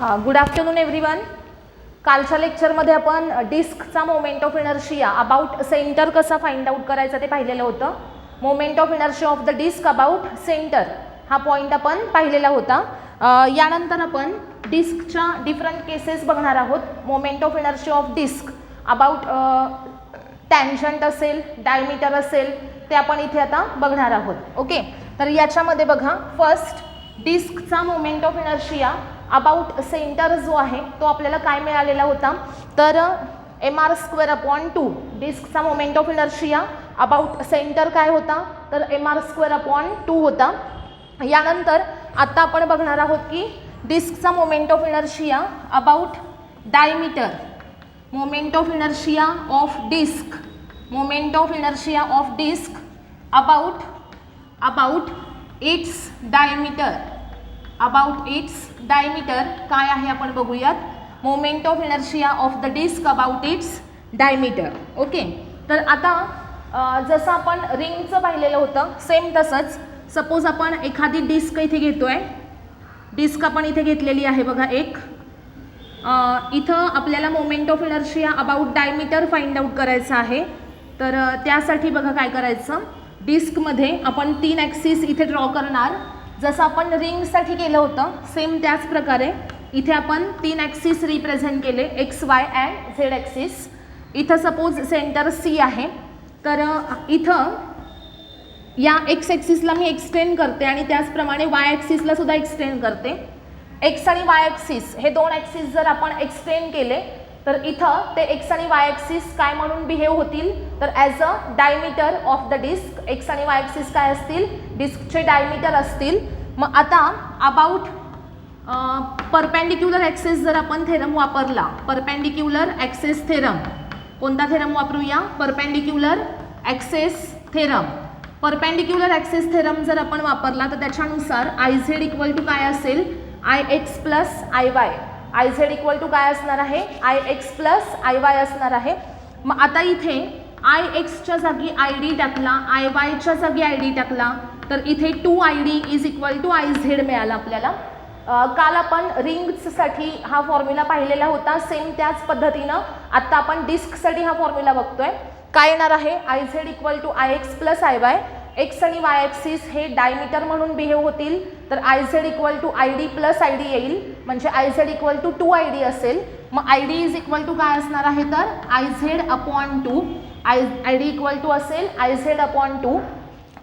Good afternoon everyone. कालच्या लेक्चरमध्ये आपण डिस्कचा moment of inertia about centre कसा फाइंड आउट करायचा ते पाहिलेलं होतं. Moment of inertia of the disc about centre हा पॉईंट आपण पाहिलेला होता. यानंतर आपण डिस्कच्या डिफरंट केसेस बघणार आहोत. Moment of inertia of disc about tangent असेल, डायमीटर असेल, ते आपण इथे आता बघणार आहोत. ओके, तर याच्यामध्ये बघा, फर्स्ट डिस्कचा moment of inertia about centre जो आहे तो आपल्याला काय मिळालेला होता, तर mr²/2. डिस्कचा moment of inertia about centre काय होता, तर mr²/2 होता. यानंतर आता आपण बघणार आहोत की डिस्कचा moment of inertia about diameter. Moment of inertia of disc, moment of inertia of disc about its diameter. About its diameter काय आहे आपण बघूयात. Moment of inertia of the disc about its diameter. Okay, तर आता जसं आपण रिंगचं पाहिलेलं होतं सेम तसंच सपोज आपण एखादी डिस्क इथे घेतोय. डिस्क आपण इथे घेतलेली आहे बघा एक. इथं आपल्याला moment of inertia about diameter find out करायचं आहे. तर त्यासाठी बघा काय करायचं, डिस्कमध्ये आपण 3 ॲक्सिस इथे ड्रॉ करणार. जसं आपण रिंगसाठी केलं होतं सेम त्याच प्रकारे इथे आपण 3 ॲक्सिस रिप्रेझेंट केले, x Y and Z axis. इथं सपोज सेंटर सी आहे, तर इथं या एक्स ॲक्सिसला मी एक्सटेंड करते आणि त्याचप्रमाणे वाय ॲक्सिसला सुद्धा एक्सटेंड करते. एक्स आणि वाय ॲक्सिस हे 2 ॲक्सिस जर आपण एक्सटेंड केले तर इथं ते एक्स आणि वाय ॲक्सिस काय म्हणून बिहेव होतील, तर as a diameter of the disc. X आणि वाय ॲक्सिस काय असतील, डिस्कचे डायमीटर असतील. मग आता अबाउट परपेंडिक्युलर ॲक्सिस जर आपण थेरम वापरला, परपेंडिक्युलर ॲक्सिस थेरम, कोणता थेरम वापरूया, perpendicular axis theorem. Perpendicular axis theorem जर आपण वापरला तर त्याच्यानुसार आय झेड इक्वल टू काय असेल, I X plus I Y. I Z equal to काय असणार आहे, I X plus I Y असणार आहे. मग आता इथे आय एक्सच्या जागी आय डी टाकला, आय वायच्या जागी आय डी टाकला, तर इथे 2ID is equal to I Z मिळाला आपल्याला. काल आपण रिंग्ससाठी हा फॉर्म्युला पाहिलेला होता सेम त्याच पद्धतीनं आत्ता आपण डिस्कसाठी हा फॉर्म्युला बघतोय. काय येणार आहे, I Z equal to I X plus I Y. X आणि वाय ॲक्सिस हे डायमीटर म्हणून बिहेव होतील, तर I Z equal to I D plus I D येईल, म्हणजे I Z equal to 2ID असेल. मग I D is equal to काय असणार आहे, तर I Z upon 2. I D equal to असेल आय झेड अपॉन 2.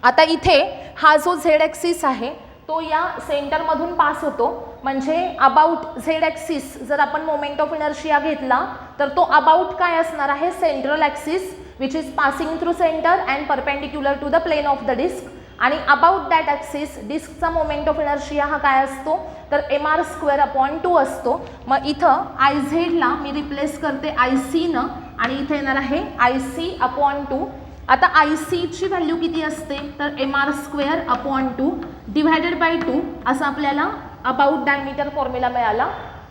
आता इथे हा जो झेड ॲक्सिस आहे तो या सेंटरमधून पास होतो, म्हणजे अबाउट झेड ॲक्सिस जर आपण मोमेंट ऑफ इनर्शिया घेतला तर तो अबाउट काय असणार आहे, central axis which is passing through centre and perpendicular to the plane of the disc. आणि अबाउट दॅट ॲक्सिस डिस्कचा मोमेंट ऑफ इनर्शिया हा काय असतो, तर mr²/2 असतो. मग इथं आय झेडला मी रिप्लेस करते आय सीनं आणि इथे येणार आहे आय सी अपॉन 2. आता आय सीची व्हॅल्यू किती असते, तर mr²/2 डिव्हायडेड बाय 2 असं आपल्याला अबाउट डायमीटर फॉर्म्युला मिळाला.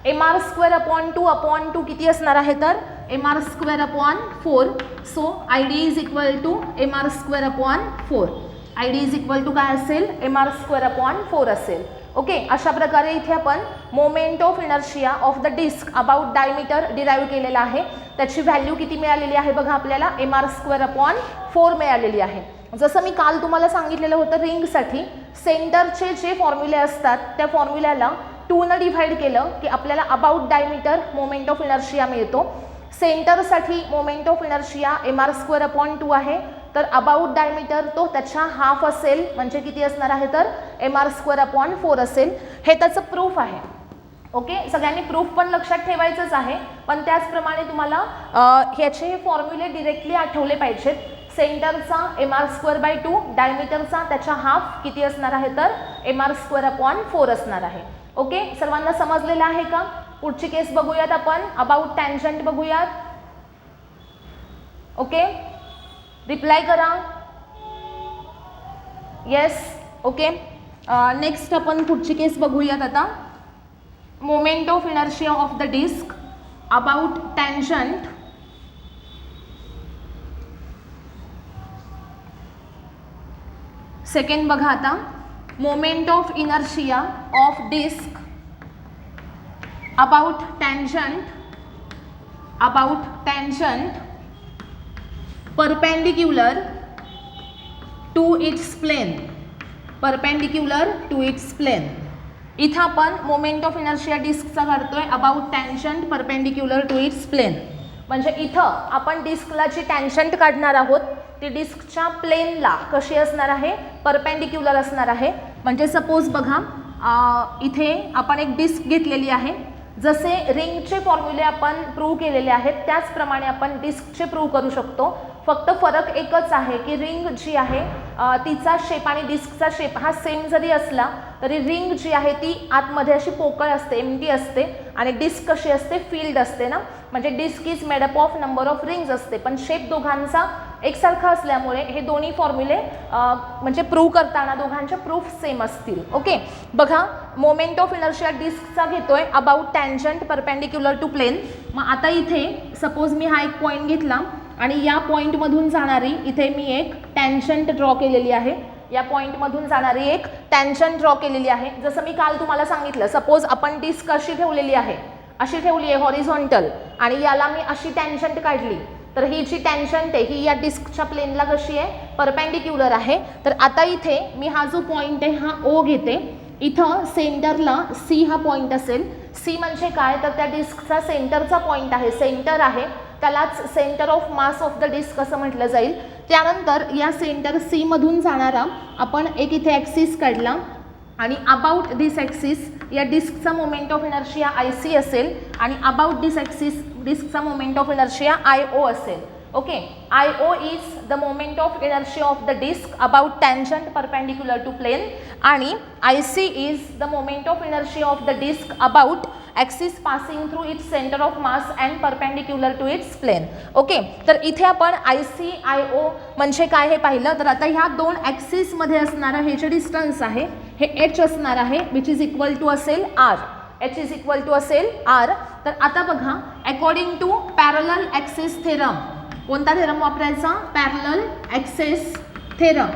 mr²/2 किती असणार आहे, तर mr²/4. So I D is equal to mr²/4. I D is equal to काय असेल, mr²/4 असेल. ओके, अशा प्रकारे इथे आपण moment of inertia of the disc about diameter derive केलेला आहे. त्याची व्हॅल्यू किती मिळालेली आहे बघा आपल्याला, mr²/4 मिळालेली आहे. जसं मी काल तुम्हाला सांगितलेलं होतं रिंगसाठी सेंटरचे जे फॉर्म्युले असतात त्या फॉर्म्युल्याला 2 डिव्हाइड केलं की आपल्याला about diameter moment of inertia मिळतो. सेंटरसाठी मोमेंट ऑफ इनर्शिया mr²/2 आहे, तर अबाउट डायमीटर तो त्याच्या हाफ असेल, म्हणजे किती असणार आहे, तर mr²/4 असेल. हे त्याचं प्रूफ आहे. ओके, सगळ्यांनी प्रूफ पण लक्षात ठेवायचंच आहे, पण त्याचप्रमाणे तुम्हाला ह्याचे फॉर्म्युले डिरेक्टली आठवले पाहिजेत. सेंटरचा mr²/2, डायमीटरचा त्याच्या हाफ किती असणार आहे, तर mr²/4 असणार आहे. ओके, सर्वांना समजलेलं आहे का. पुढची केस बघूयात आपण, अबाउट टँजंट बघूयात. ओके, रिप्लाय करा येस. ओके, नेक्स्ट आपण पुढची केस बघूयात आता. Moment of inertia of the disc about tangent. Second बघा आता, moment of inertia of disc about tangent perpendicular to its plane, perpendicular to its plane. इथं आपण मोमेंट ऑफ इनर्शिया डिस्कचा काढतोय about tangent perpendicular to its plane. म्हणजे इथं आपण डिस्कला जी tangent काढणार आहोत ती डिस्कच्या प्लेनला कशी असणार आहे, परपेंडिक्युलर असणार आहे. म्हणजे सपोज बघा इथे आपण एक डिस्क घेतलेली आहे. जसे रिंगचे फॉर्म्युले आपण प्रूव्ह केलेले आहेत त्याचप्रमाणे आपण डिस्कचे प्रूव्ह करू शकतो. फक्त फरक एकच आहे की रिंग जी आहे तिचा शेप आणि डिस्कचा शेप हा सेम जरी असला तरी रिंग जी आहे ती आतमध्ये अशी पोकळ असते, एम्प्टी असते आणि डिस्क कशी असते, फील्ड असते ना. म्हणजे disc is made up of number of rings असते, पण शेप दोघांचा एकसारखा असल्यामुळे हे दोन्ही फॉर्म्युले म्हणजे प्रूव्ह करताना दोघांचे प्रूफ सेम असतील. ओके, बघा मोमेंट ऑफ इनर्शिया डिस्कचा घेतोय about tangent perpendicular to plane. मग आता इथे सपोज मी हा एक पॉईंट घेतला आणि या पॉईंटमधून जाणारी इथे मी एक टँजंट ड्रॉ केलेली आहे. या पॉईंटमधून जाणारी एक टँजंट ड्रॉ केलेली आहे. जसं मी काल तुम्हाला सांगितलं, सपोज आपण डिस्क अशी ठेवलेली आहे, अशी ठेवली आहे हॉरिझॉन्टल आणि याला मी अशी टँजंट काढली तर ही जी टँजंट आहे ही या डिस्कच्या प्लेनला कशी आहे, परपेंडिक्युलर आहे. तर आता इथे मी हा जो पॉईंट आहे हा ओ घेते. इथं सेंटरला सी हा पॉईंट असेल. सी म्हणजे काय तर त्या डिस्कचा सेंटरचा पॉईंट आहे, सेंटर आहे, त्यालाच centre of mass of the disc असं म्हटलं जाईल. त्यानंतर या सेंटर सी मधून जाणारा आपण एक इथे ॲक्सिस काढला आणि अबाउट दिस ॲक्सिस या डिस्कचा moment of inertia I C असेल आणि अबाउट दिस ॲक्सिस डिस्कचा moment of inertia I O असेल. Okay, I O is the moment of inertia of the disc about tangent perpendicular to plane आणि I C is the moment of inertia of the disc about axis passing through its centre of mass and perpendicular to its plane. Okay, तर इथे आपण I C I ओ म्हणजे काय हे पाहिलं. तर आता ह्या दोन ॲक्सिसमध्ये असणारं हे जे डिस्टन्स आहे हे एच असणार आहे, विच इज इक्वल टू असेल R. H is equal to असेल आर. तर आता बघा according to parallel axis theorem, कोणता थेरम वापरायचा, parallel axis theorem.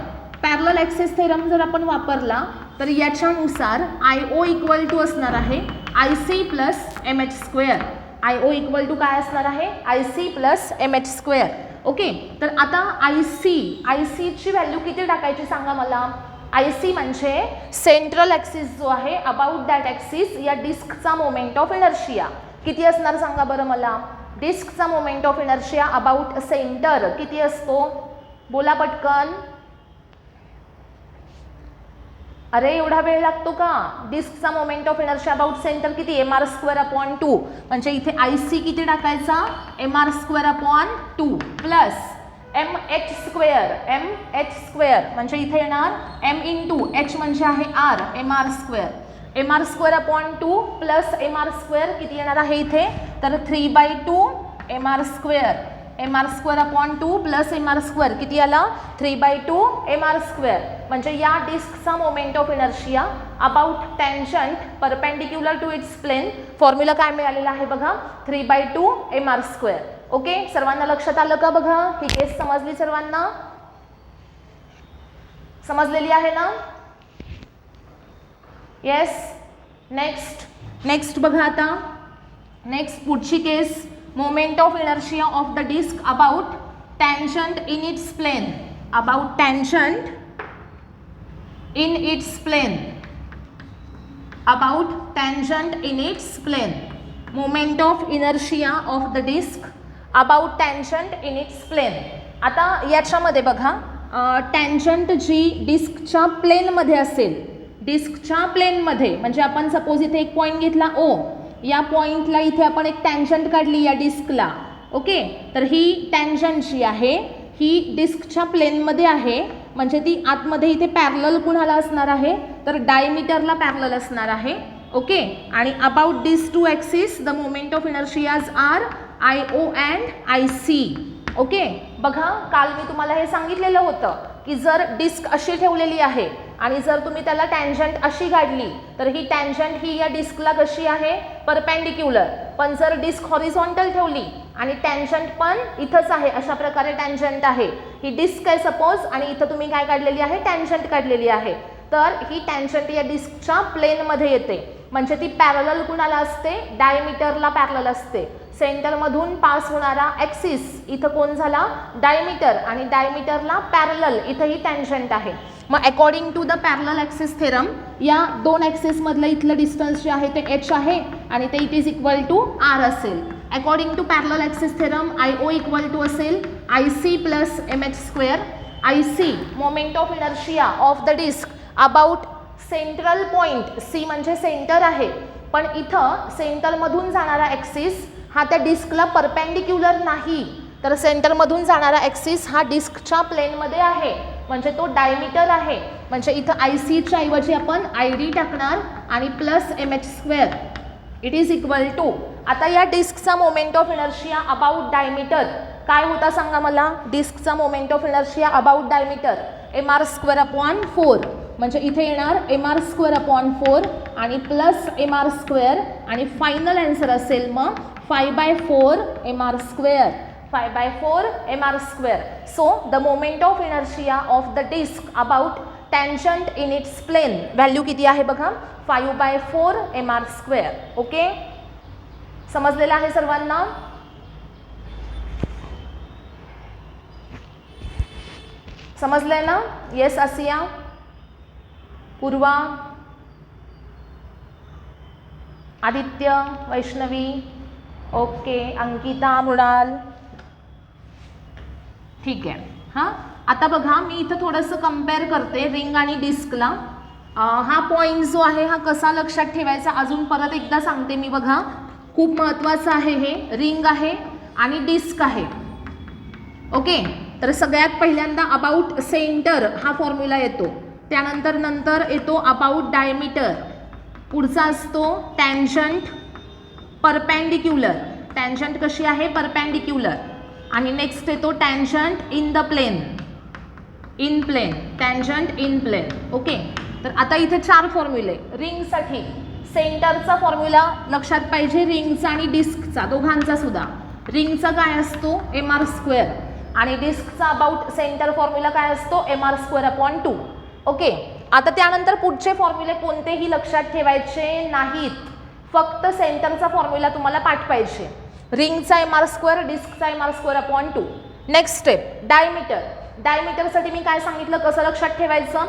Parallel axis theorem जर आपण वापरला तर याच्यानुसार आय ओ इक्वल टू असणार आहे I C plus M H square. I O equal to काय असणार आहे, I C plus M H square. Okay, तर आता आय सीची व्हॅल्यू किती टाकायची सांगा मला. आय सी म्हणजे सेंट्रल ॲक्सिस जो आहे अबाउट दॅट ॲक्सिस या डिस्कचा मोमेंट ऑफ इनर्शिया किती असणार सांगा बरं मला. डिस्कचा moment of inertia about centre किती असतो, बोला पटकन. अरे एवढा वेळ लागतो का. डिस्कचा moment of inertia about centre किती, एम आर स्क्वेअर अपॉन 2. म्हणजे इथे आय सी किती टाकायचा, M R square upon 2 plus M H square म्हणजे इथे येणार एम इंटू एच म्हणजे आहे R, M R square upon 2 plus M R square किती येणार आहे इथे तर 3/2 M R square upon 2 plus M R square किती आला 3/2 एम आर स्क्वेअर. म्हणजे या डिस्कचा moment of inertia about tangent perpendicular to its plane formula काय मिळालेला आहे बघा 3/2 एम आर स्क्वेअर. ओके, सर्वांना लक्षात आलं का बघा. ही केस समजली, सर्वांना समजलेली आहे ना. येस. नेक्स्ट बघा आता नेक्स्ट पुढची case moment of inertia of the disc about tangent in its plane. About tangent in its plane. About tangent in its plane. Moment of inertia of the disc about tangent in its plane. आता याच्यामध्ये बघा tangent जी डिस्कच्या प्लेनमध्ये असेल, डिस्कच्या प्लेनमध्ये म्हणजे आपण suppose इथे एक पॉईंट घेतला ओ, या पॉईंटला इथे आपण एक टँजंट काढली या डिस्कला. ओके, तर ही टँजंट जी आहे ही डिस्कच्या प्लेनमध्ये आहे म्हणजे ती आतमध्ये इथे पॅरलल कुणाला असणार आहे तर डायमीटरला पॅरलल असणार आहे. ओके, आणि about this two axis the moment of inertias are I O and I C. Okay, बघा काल मी तुम्हाला हे सांगितलेलं होतं की जर डिस्क अशी ठेवलेली आहे आणि जर तुम्ही त्याला टँजंट अशी काढली तर ही टँजंट ही या डिस्कला कशी आहे परपेंडिक्युलर. पण जर डिस्क हॉरिझॉन्टल ठेवली आणि टँजंट पण इथंच आहे, अशा प्रकारे टँजंट आहे, ही डिस्क आहे सपोज आणि इथं तुम्ही काय काढलेली आहे टँजंट काढलेली आहे. तर ही टँजंट या डिस्कच्या प्लेनमध्ये येते, म्हणजे ती पॅरलल कुणाला असते, डायमीटरला पॅरलल असते. सेंटरमधून पास होणारा ॲक्सिस इथं कोण झाला, डायमीटर, आणि डायमीटरला पॅरलल इथं ही टँजंट आहे. मग according to the parallel axis theorem या दोन ॲक्सिसमधलं इथलं डिस्टन्स जे आहे ते h आहे आणि ते it is equal to r असेल. According to parallel axis theorem IO equal to असेल IC plus mh². IC moment of inertia of the disc about central point, C म्हणजे सेंटर आहे, पण इथं सेंटरमधून जाणारा ॲक्सिस हा त्या डिस्कला परपेंडिक्युलर नाही, तर सेंटरमधून जाणारा ॲक्सिस हा डिस्कच्या प्लेनमध्ये आहे, म्हणजे तो डायमीटर आहे. म्हणजे इथं ICच्या ऐवजी आपण ID टाकणार आणि plus mh². It is equal to, आता या डिस्कचा moment of inertia about diameter काय होता सांगा मला. डिस्कचा moment of inertia about diameter mr²/4, म्हणजे इथे येणार mr²/4 आणि प्लस mr² आणि फायनल आन्सर असेल मग 5/4 mr². 5/4 mr². So the moment of inertia of the disc about tangent in its plane value किती आहे बघा, 5/4 mr². ओके, समजलेलं आहे सर्वांना. समजलंय ना. येस आसिया, पूर्वा, आदित्य, वैष्णवी, ओके, अंकिता, मृणाल, ठीक आहे. हां, आता बघा मी इथं थोडंसं कम्पेअर करते रिंग आणि डिस्कला. हा पॉईंट जो आहे हा कसा लक्षात ठेवायचा अजून परत एकदा सांगते मी. बघा खूप महत्त्वाचं आहे हे. रिंग आहे आणि डिस्क आहे. ओके, तर सगळ्यात पहिल्यांदा अबाउट सेंटर हा फॉर्म्युला येतो, त्यानंतर येतो अबाउट डायमीटर, पुढचा असतो टँजंट परपेंडिक्युलर. टँजंट कशी आहे, परपेंडिक्युलर, आणि नेक्स्ट येतो tangent in the plane, in plane, tangent in plane. Okay, तर आता इथे 4 फॉर्म्युले. रिंगसाठी सेंटरचा फॉर्म्युला लक्षात पाहिजे, रिंगचा आणि डिस्कचा दोघांचा सुद्धा. रिंगचा काय असतो mr² आणि डिस्कचा अबाउट सेंटर फॉर्म्युला काय असतो mr²/2. ओके, आता त्यानंतर पुढचे फॉर्म्युले कोणतेही लक्षात ठेवायचे नाहीत, फक्त सेंटरचा फॉर्म्युला तुम्हाला पाठ पाहिजे. रिंगचा mr², डिस्कचा mr²/2. Next step diameter. डायमीटरसाठी मी काय सांगितलं, कसं लक्षात ठेवायचं,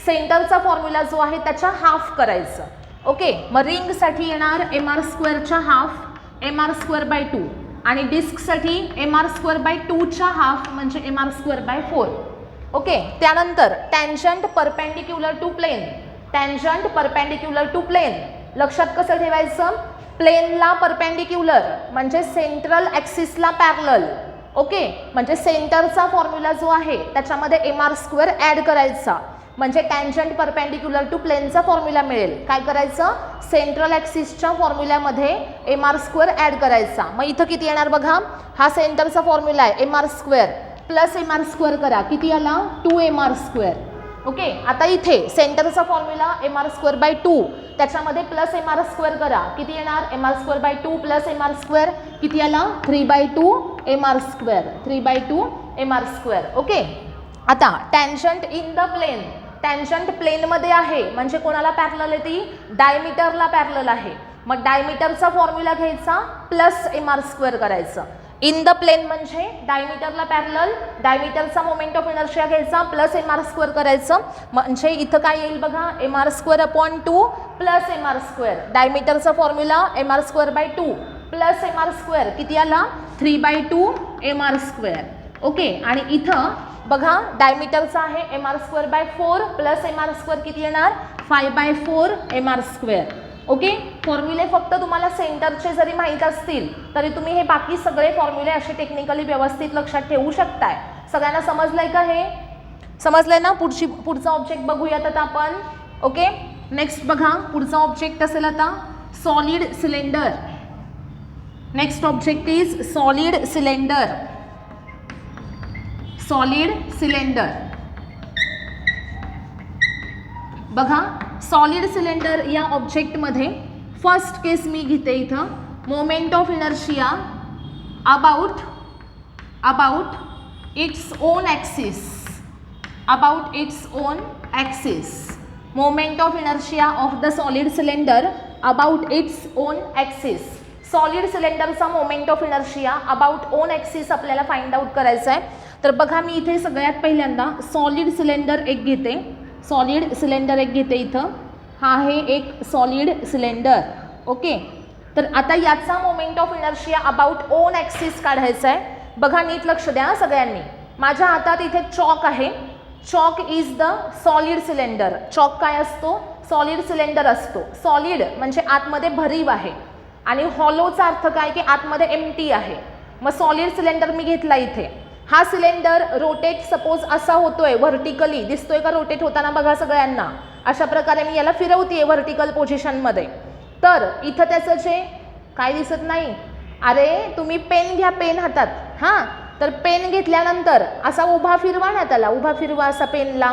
सेंटरचा फॉर्म्युला जो आहे त्याच्या हाफ करायचं. ओके, मग रिंगसाठी येणार mr²च्या हाफ mr²/2 आणि डिस्कसाठी mr²/2च्या हाफ म्हणजे mr²/4. ओके, त्यानंतर tangent perpendicular to plane. Tangent perpendicular to plane लक्षात कसं ठेवायचं, प्लेनला परपेंडिक्युलर म्हणजे सेंट्रल ॲक्सिसला पॅरलल. ओके, म्हणजे सेंटरचा फॉर्म्युला जो आहे त्याच्यामध्ये mr² ॲड करायचा, म्हणजे टँजंट परपेंडिक्युलर टू प्लेनचा फॉर्म्युला मिळेल. काय करायचं, सेंट्रल ॲक्सिसच्या फॉर्म्युल्यामध्ये mr² ॲड करायचा. मग इथं किती येणार बघा, हा सेंटरचा फॉर्म्युला आहे mr² प्लस mr² करा, किती आला 2mr². ओके, आता इथे सेंटरचा फॉर्म्युला mr²/2 त्याच्यामध्ये प्लस mr² करा, किती येणार mr²/2 प्लस mr², किती आला 3/2 mr². 3/2 mr². ओके, आता tangent in the plane. Tangent प्लेनमध्ये आहे म्हणजे कोणाला पॅरलल आहे, ती डायमीटरला पॅरलल आहे. मग डायमीटरचा फॉर्म्युला घ्यायचा प्लस mr² करायचं. इन द प्लेन म्हणजे डायमीटरला पॅरलल, डायमीटरचा मोमेंट ऑफ इनर्शिया घ्यायचा प्लस mr² करायचं, म्हणजे इथं काय येईल बघा mr²/2 plus mr². डायमीटरचा formula mr²/2 plus mr², किती आला 3/2 mr². ओके, आणि इथं बघा डायमीटरचा आहे mr²/4 प्लस mr², किती येणार 5/4 mr². ओके, फॉर्म्युले फक्त तुम्हाला सेंटरचे जरी माहीत असतील तरी तुम्ही हे बाकी सगळे फॉर्म्युले असे टेक्निकली व्यवस्थित लक्षात ठेवू शकताय. सगळ्यांना समजलंय का हे, समजलंय ना. पुढचा ऑब्जेक्ट बघूयात आता आपण. ओके, नेक्स्ट बघा पुढचा ऑब्जेक्ट असेल आता solid cylinder. Next object is solid cylinder. Solid cylinder बघा, सॉलिड सिलेंडर या ऑब्जेक्टमध्ये फर्स्ट केस मी घेते इथं, moment of inertia about its own axis. About its own axis moment of inertia of the solid cylinder about its own axis. Solid सिलेंडरचा moment of inertia about own axis आपल्याला find out करायचा आहे. तर बघा मी इथे सगळ्यात पहिल्यांदा solid cylinder एक घेते. सॉलिड सिलेंडर एक घेते. इथं हा आहे एक सॉलिड सिलेंडर. ओके, तर आता याचा moment of inertia about own axis काढायचा आहे. बघा नीट लक्ष द्या सगळ्यांनी. माझ्या हातात इथे चॉक आहे. Chalk is the solid cylinder. Chalk काय असतो? सॉलिड सिलेंडर असतो. सॉलिड म्हणजे आतमध्ये भरीव आहे आणि हॉलोचा अर्थ काय की आतमध्ये एम्प्टी आहे. मग सॉलिड सिलेंडर मी घेतला इथे. हा सिलेंडर रोटेट सपोज असा होतोय व्हर्टिकली. दिसतोय का रोटेट होताना? बघा सगळ्यांना अशा प्रकारे मी याला फिरवते व्हर्टिकल पोझिशनमध्ये. तर इथं त्याचं जे काय दिसत नाही. अरे तुम्ही पेन घ्या, पेन हातात. हां, तर पेन घेतल्यानंतर असा उभा फिरवा ना त्याला. उभा फिरवा असा पेनला.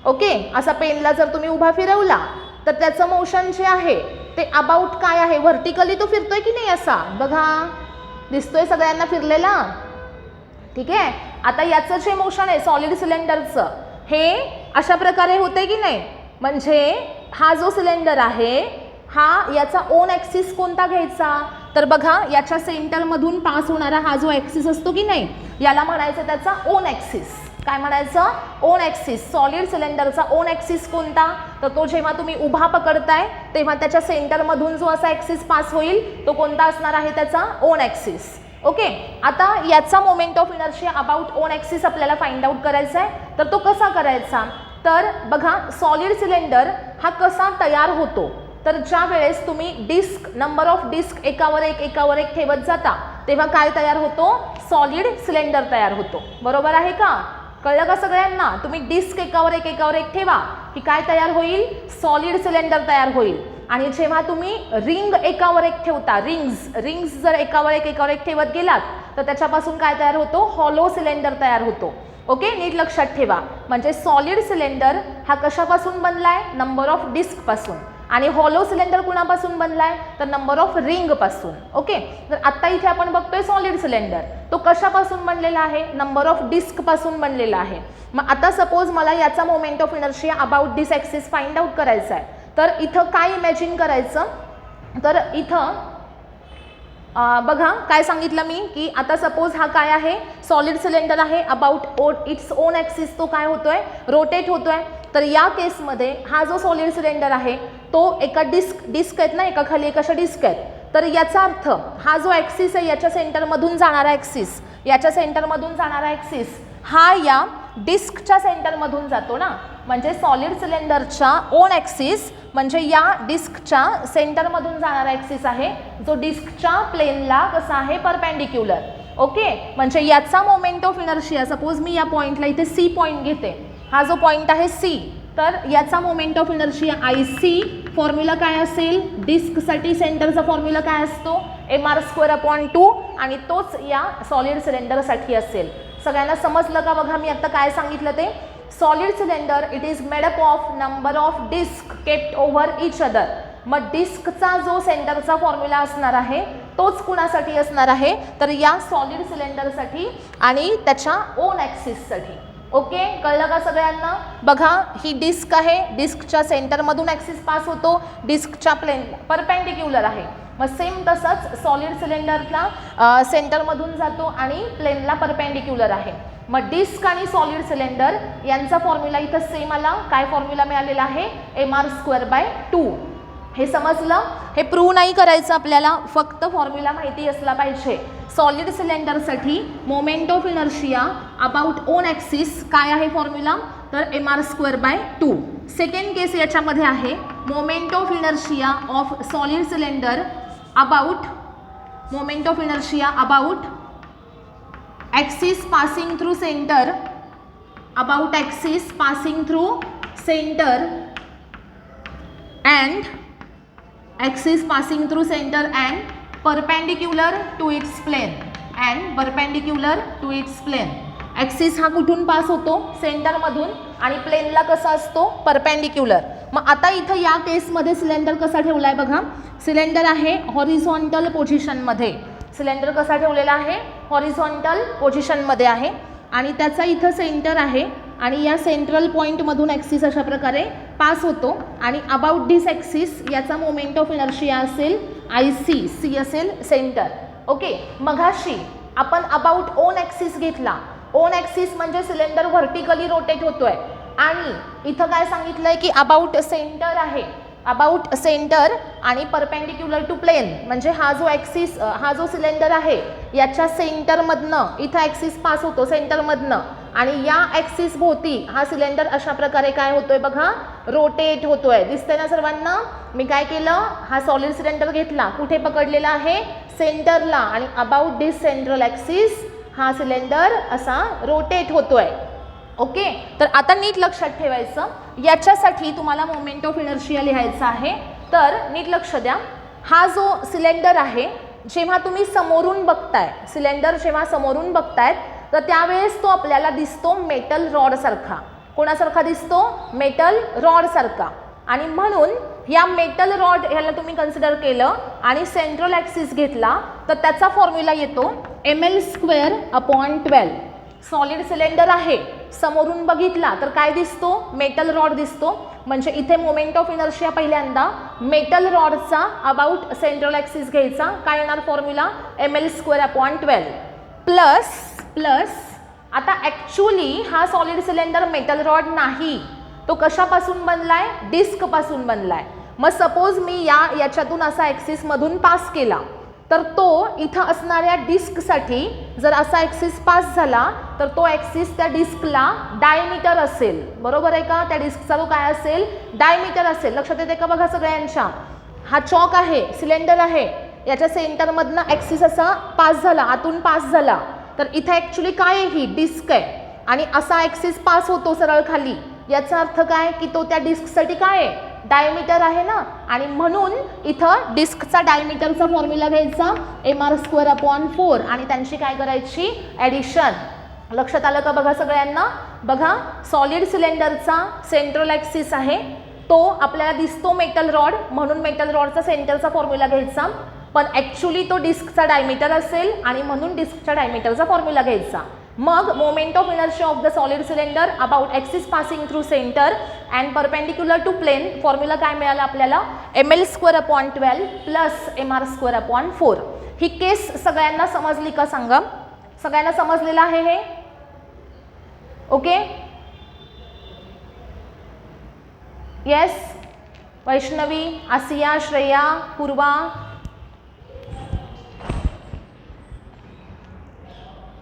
ओके, असा पेनला जर तुम्ही उभा फिरवला तर त्याचं मोशन जे आहे ते अबाउट काय आहे? व्हर्टिकली तो फिरतोय की नाही असा? बघा दिसतोय सगळ्यांना फिरलेला. ठीक आहे, आता याचं जे मोशन आहे सॉलिड सिलेंडरचं हे अशा प्रकारे होते की नाही. म्हणजे हा जो सिलेंडर आहे हा याचा ओन ॲक्सिस कोणता घ्यायचा? तर बघा याच्या सेंटरमधून पास होणारा हा जो ॲक्सिस असतो की नाही याला म्हणायचं त्याचा ओन ॲक्सिस. काय म्हणायचं? On axis. सॉलिड सिलेंडरचा ओन ॲक्सिस कोणता? तर तो जेव्हा तुम्ही उभा पकडताय तेव्हा त्याच्या सेंटरमधून जो असा ॲक्सिस पास होईल तो कोणता असणार आहे? त्याचा ओन ॲक्सिस. ओके, आता याचा moment of inertia about own axis आपल्याला फाइंड आउट करायचा आहे. तर तो कसा करायचा? तर बघा सॉलिड सिलेंडर हा कसा तयार होतो? तर ज्या वेळेस तुम्ही डिस्क नंबर ऑफ डिस्क एकावर एक ठेवत जाता तेव्हा काय तयार होतो? सॉलिड सिलेंडर तयार होतो. बरोबर आहे का? कळलं का सगळ्यांना? तुम्ही डिस्क एकावर एक ठेवा की काय तयार होईल? सॉलिड सिलेंडर तयार होईल. आणि जेव्हा तुम्ही रिंग एकावर एक ठेवता, रिंग्स जर एकावर एक ठेवत गेलात तर त्याच्यापासून काय तयार होतो? हॉलो सिलेंडर तयार होतो. ओके, नीट लक्षात ठेवा. म्हणजे सॉलिड सिलेंडर हा कशापासून बनलाय? नंबर ऑफ डिस्क पासून. आणि हॉलो सिलेंडर कुणापासून बनलाय? तर नंबर ऑफ रिंग पासून. ओके, तर आता इथे आपण बघतोय सॉलिड सिलेंडर तो कशापासून बनलेला आहे? नंबर ऑफ डिस्क पासून बनलेला आहे. मग आता सपोज मला याचा moment of inertia about this axis find out करायचा आहे. तर इथं काय इमॅजिन करायचं? तर इथं बघा काय सांगितलं मी की आता सपोज हा काय आहे? सॉलिड सिलेंडर आहे. अबाउट इट्स ओन ॲक्सिस तो काय होतोय? रोटेट होतोय. तर या केसमध्ये हा जो सॉलिड सिलेंडर आहे तो एका डिस्क आहेत ना, एका खाली एक अशा डिस्क आहेत. तर याचा अर्थ हा जो ॲक्सिस आहे याच्या सेंटरमधून जाणारा ॲक्सिस हा या डिस्कच्या सेंटरमधून जातो ना. म्हणजे सॉलिड सिलेंडरच्या ओन ॲक्सिस म्हणजे या डिस्कच्या सेंटरमधून जाणारा ॲक्सिस आहे जो डिस्कच्या प्लेनला कसा आहे? परपेंडिक्युलर. ओके, म्हणजे याचा मोमेंट ऑफ इनर्शिया सपोज मी या पॉईंटला इथे सी पॉईंट घेते. हा जो पॉईंट आहे सी, तर याचा moment of inertia IC. Formula काय असेल? डिस्कसाठी सेंटरचा फॉर्म्युला काय असतो? mr²/2 आणि तोच या सॉलिड सिलेंडरसाठी असेल. सगळ्यांना समजलं का? बघा मी आता काय सांगितलं ते. Solid cylinder it is made up of number of disk kept over each other. मग डिस्कचा जो सेंटरचा फॉर्म्युला असणार आहे तोच कुणासाठी असणार आहे? तर या सॉलिड सिलेंडरसाठी आणि त्याच्या ओन ॲक्सिससाठी. ओके, कळलं का सगळ्यांना? बघा ही डिस्क आहे. डिस्कच्या सेंटरमधून ॲक्सिस पास होतो. डिस्कच्या प्लेन परपेंडिक्युलर आहे. मग सेम तसंच सॉलिड सिलेंडरला सेंटरमधून जातो आणि प्लेनला परपेंडिक्युलर आहे. मग डिस्क आणि सॉलिड सिलेंडर यांचा फॉर्म्युला इथं सेम आला. काय फॉर्म्युला मिळालेला आहे? mr²/2. हे समजलं? हे प्रूव्ह नाही करायचं आपल्याला, फक्त फॉर्म्युला माहिती असला पाहिजे. सॉलिड सिलेंडरसाठी moment of inertia about own axis काय आहे फॉर्म्युला? तर mr²/2. सेकंड केस याच्यामध्ये आहे moment of inertia of solid cylinder about axis passing through centre and axis passing through center and perpendicular to its plane. Axis हा कुठून pass होतो? सेंटरमधून. आणि प्लेनला कसा असतो? परपेंडिक्युलर. मग आता इथं या केसमध्ये सिलेंडर कसा ठेवला आहे बघा. सिलेंडर आहे हॉरिझॉन्टल पोझिशनमध्ये. सिलेंडर कसा ठेवलेला आहे? हॉरिझॉन्टल पोझिशनमध्ये आहे आणि त्याचा इथं सेंटर आहे आणि या सेंट्रल पॉईंटमधून ॲक्सिस अशा प्रकारे पास होतो आणि अबाउट दिस ॲक्सिस याचा मोमेंट ऑफ इनर्शिया असेल IC, सी असेल सेंटर. ओके, मघाशी आपण अबाउट ओन ॲक्सिस घेतला. ओन ॲक्सिस म्हणजे सिलेंडर व्हर्टिकली रोटेट होतोय आणि इथं काय सांगितलंय की अबाउट सेंटर आहे. अबाउट सेंटर आणि परपेंडिक्युलर टू प्लेन म्हणजे हा जो ॲक्सिस, हा जो सिलेंडर आहे याच्या सेंटरमधनं इथं ॲक्सिस पास होतो सेंटरमधनं आणि या ॲक्सिस भोवती हा सिलेंडर अशा प्रकारे काय होतोय बघा, रोटेट होतोय. दिसतंय ना सर्वांना? मी काय केलं, हा सॉलिड सिलेंडर घेतला, कुठे पकडलेला आहे, सेंटरला, आणि अबाउट दिस सेंट्रल ॲक्सिस हा सिलेंडर असा रोटेट होतोय. ओके, तर आता नीट लक्षात ठेवायचं, याच्यासाठी तुम्हाला मोमेंट ऑफ इनर्शिया लिहायचा आहे. तर नीट लक्ष द्या, हा जो सिलेंडर आहे जेव्हा तुम्ही समोरून बघताय, सिलेंडर जेव्हा समोरून बघतायत तर त्यावेळेस तो आपल्याला दिसतो मेटल रॉड सारखा. कोणासारखा दिसतो? मेटल रॉड सारखा. आणि म्हणून या मेटल रॉड ह्याला तुम्ही कन्सिडर केलं आणि सेंट्रल ॲक्सिस घेतला तर त्याचा फॉर्म्युला येतो ml²/12. सॉलिड सिलेंडर आहे, समोरून बघितला तर काय दिसतो? मेटल रॉड दिसतो. म्हणजे इथे मोमेंट ऑफ इनर्शिया पहिल्यांदा मेटल रॉडचा अबाउट सेंट्रल ॲक्सिस घ्यायचा. काय येणार फॉर्म्युला? ml²/12 प्लस आता ॲक्च्युली हा सॉलिड सिलेंडर मेटल रॉड नाही, तो कशापासून बनलाय? डिस्कपासून बनलाय. मग सपोज मी याच्यातून असा ॲक्सिस मधून पास केला तर तो इथं असणाऱ्या डिस्कसाठी जर असा ॲक्सिस पास झाला तर तो ॲक्सिस त्या डिस्कला डायमीटर असेल. बरोबर आहे का? त्या डिस्कचा तो काय असेल? डायमीटर असेल. लक्षात येते का बघा सगळ्यांच्या? हा चॉक आहे, सिलेंडर आहे, याच्या सेंटरमधनं ॲक्सिस असा पास झाला, आतून पास झाला, तर इथं ॲक्च्युली काय आहे? ही डिस्क आहे आणि असा ॲक्सिस पास होतो सरळ खाली. याचा अर्थ काय की तो त्या डिस्कसाठी काय आहे? डायमीटर आहे ना. आणि म्हणून इथं डिस्कचा डायमीटरचा फॉर्म्युला घ्यायचा mr²/4 आणि त्यांची काय करायची? ॲडिशन. लक्षात आलं का बघा सगळ्यांना? बघा, सॉलिड सिलेंडरचा सेंट्रल ॲक्सिस आहे, तो आपल्याला दिसतो मेटल रॉड, म्हणून मेटल रॉडचा सेंटरचा फॉर्म्युला घ्यायचा. पण ॲक्च्युली तो डिस्कचा डायमीटर असेल आणि म्हणून डिस्कच्या डायमीटरचा फॉर्म्युला घ्यायचा. मग moment of inertia of the solid cylinder about axis passing through centre and perpendicular to plane, formula काय मिळाला आपल्याला? ml²/12 plus mr²/4. ही केस सगळ्यांना समजली का सांगा? सगळ्यांना समजलेलं आहे हे? Okay, yes. वैष्णवी, आसिया, श्रेया, पूर्वा,